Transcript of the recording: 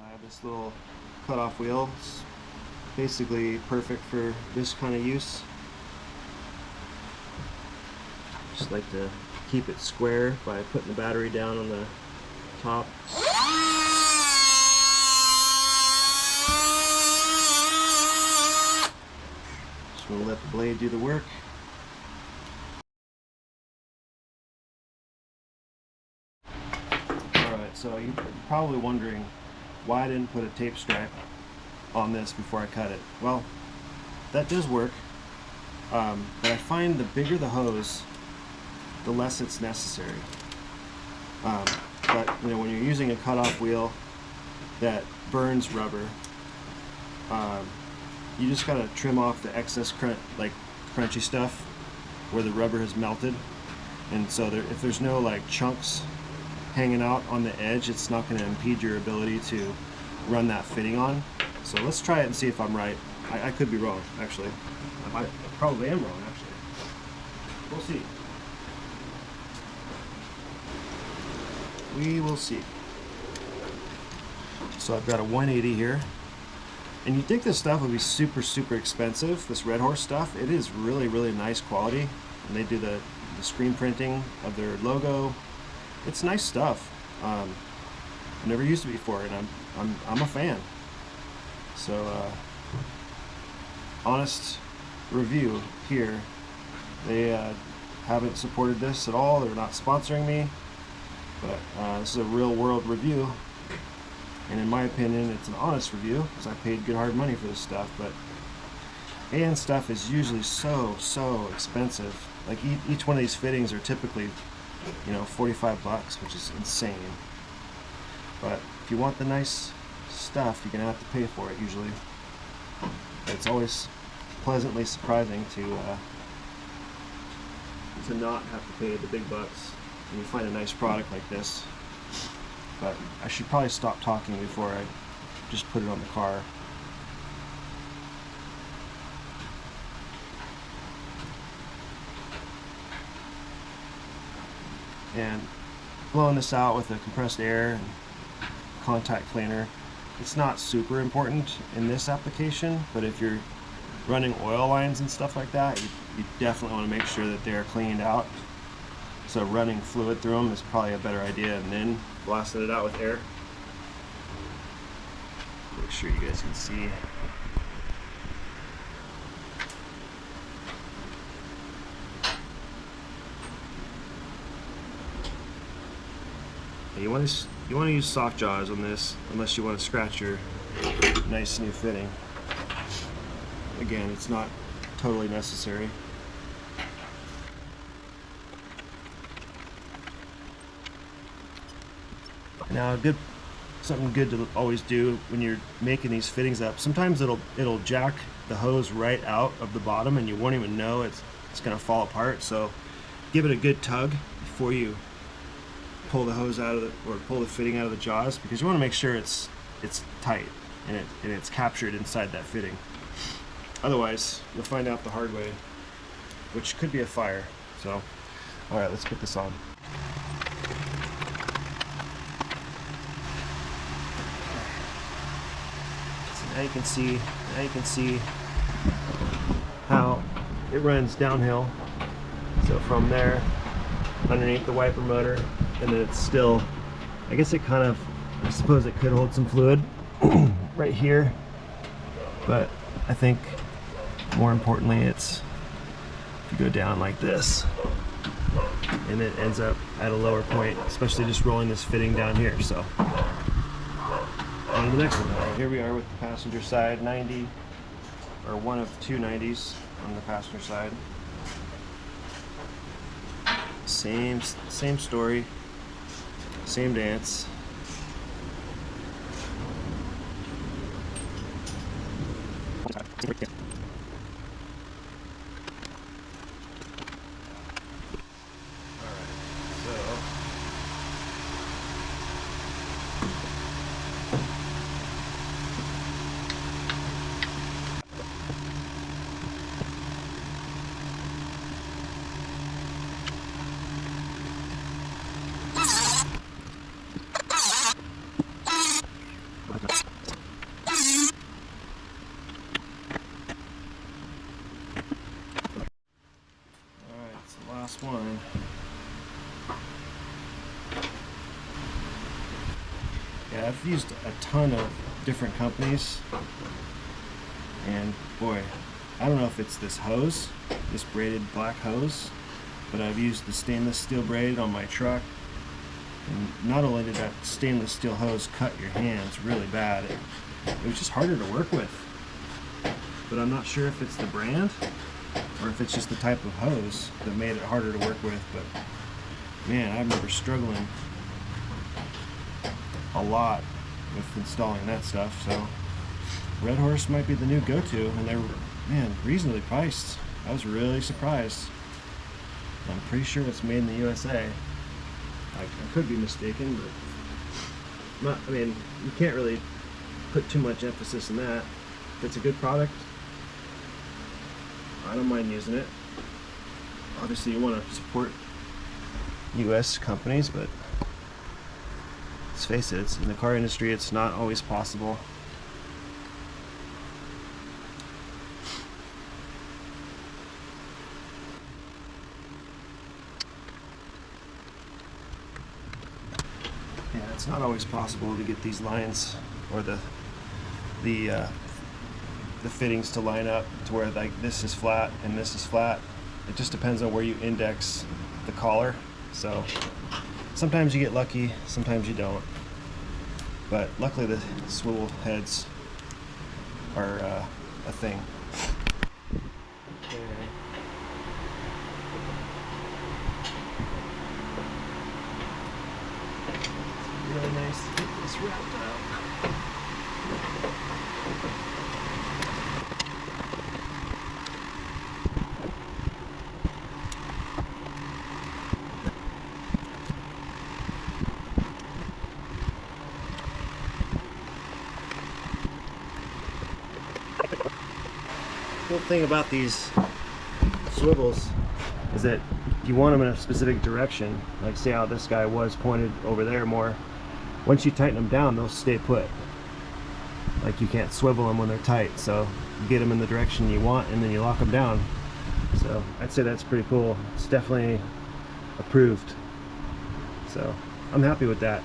I have this little cutoff wheel. It's basically perfect for this kind of use. Just like to keep it square by putting the battery down on the top. Just going to let the blade do the work. Alright, so you're probably wondering why I didn't put a tape stripe on this before I cut it. Well, that does work, but I find the bigger the hose, the less it's necessary. But you know, when you're using a cutoff wheel that burns rubber, you just gotta trim off the excess crunchy stuff where the rubber has melted, and so if there's no like chunks hanging out on the edge, it's not going to impede your ability to run that fitting on. So let's try it and see if I'm right. I could be wrong, actually. I probably am wrong, actually. We'll see. We will see. So I've got a 180 here. And you'd think this stuff would be super, super expensive, this Red Horse stuff. It is really, really nice quality. And they do the screen printing of their logo. It's nice stuff. I've never used it before, and I'm a fan. So honest review here. They haven't supported this at all. They're not sponsoring me, but this is a real world review, and in my opinion, it's an honest review because I paid good hard money for this stuff. But AN stuff is usually so expensive. Like each one of these fittings are typically, you know, 45 bucks, which is insane. But if you want the nice stuff, you're gonna have to pay for it usually. It's always pleasantly surprising to not have to pay the big bucks when you find a nice product like this. But I should probably stop talking before I just put it on the car. And blowing this out with a compressed air and contact cleaner, it's not super important in this application, but if you're running oil lines and stuff like that, you definitely want to make sure that they're cleaned out. So running fluid through them is probably a better idea, and then blasting it out with air. Make sure you guys can see. You want to use soft jaws on this unless you want to scratch your nice new fitting. Again, it's not totally necessary. Now, something good to always do when you're making these fittings up. Sometimes it'll jack the hose right out of the bottom, and you won't even know it's going to fall apart. So give it a good tug before you pull the hose out of or pull the fitting out of the jaws, because you want to make sure it's tight and it's captured inside that fitting. Otherwise, you'll find out the hard way, which could be a fire. So, all right, let's put this on. So now you can see how it runs downhill. So from there, underneath the wiper motor, and then it's still, I guess it kind of, I suppose it could hold some fluid right here, but I think more importantly, it's, if you go down like this, and it ends up at a lower point, especially just rolling this fitting down here. So on to the next one. Here we are with the passenger side, 90, or one of two 90s on the passenger side. Same story, same dance. twine. Yeah, I've used a ton of different companies, and boy, I don't know if it's this hose, this braided black hose, but I've used the stainless steel braid on my truck, and not only did that stainless steel hose cut your hands really bad, it was just harder to work with. But I'm not sure if it's the brand or if it's just the type of hose that made it harder to work with. But man, I remember struggling a lot with installing that stuff. So Red Horse might be the new go-to, and they're, man, reasonably priced. I was really surprised. I'm pretty sure it's made in the USA. I could be mistaken, but not, I mean, you can't really put too much emphasis on that. If it's a good product, I don't mind using it. Obviously you want to support US companies, but let's face it, it's, in the car industry it's not always possible. Yeah, it's not always possible to get these lines or the fittings to line up to where like this is flat and this is flat. It just depends on where you index the collar. So sometimes you get lucky, sometimes you don't. But luckily the swivel heads are a thing. Really nice to get this wrapped up. The cool thing about these swivels is that if you want them in a specific direction, like say how this guy was pointed over there more, once you tighten them down, they'll stay put. Like you can't swivel them when they're tight, so you get them in the direction you want and then you lock them down. So I'd say that's pretty cool. It's definitely approved. So I'm happy with that.